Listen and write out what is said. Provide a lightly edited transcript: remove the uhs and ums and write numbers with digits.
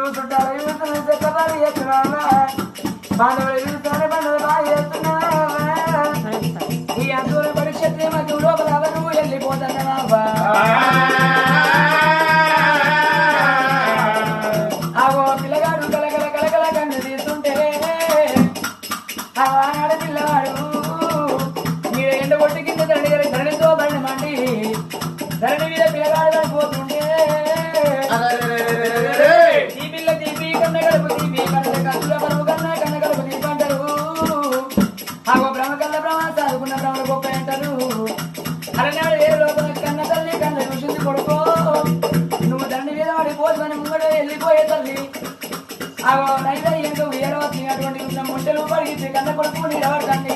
చుట్టాలు చూస్తున్నా చెక్కబారి చేస్తున్నా బాధపడి చూస్తున్నా బండలు బాగా చేస్తున్నా ఈ అందరూ పరిస్థితి మధ్య లోపల ఎవరు వెళ్ళిపోతున్నావా ఆగో పిల్లగాడు కలకల కలకల కన్ను తీస్తుంటే ఆనాడు పిల్లవాడు మీరు ఎండ కొట్టి కింద ధరణితో బండి మండి ధరణి మీద పిల్లగాడు పోతుంటే ఈ పిల్ల తీపి కన్న గడుపు తీపి కన్న కన్నుల బరువు కన్నా కన్న గడుపు తీపి అంటారు ఆగో బ్రహ్మ కన్న బ్రహ్మ సాదుకున్న బ్రహ్మ గొప్ప అంటారు అరనాడు ఏ లోపల కన్న తల్లి కన్న చూసింది కొడుకో నువ్వు దండి మీద పడిపోతుందని ముంగడే వెళ్ళిపోయే తల్లి ఆగో నైవేద్యంతో వీరవచ్చి అటువంటి ముంటలు పడిగితే కన్న కొడుకు నిలబడతండి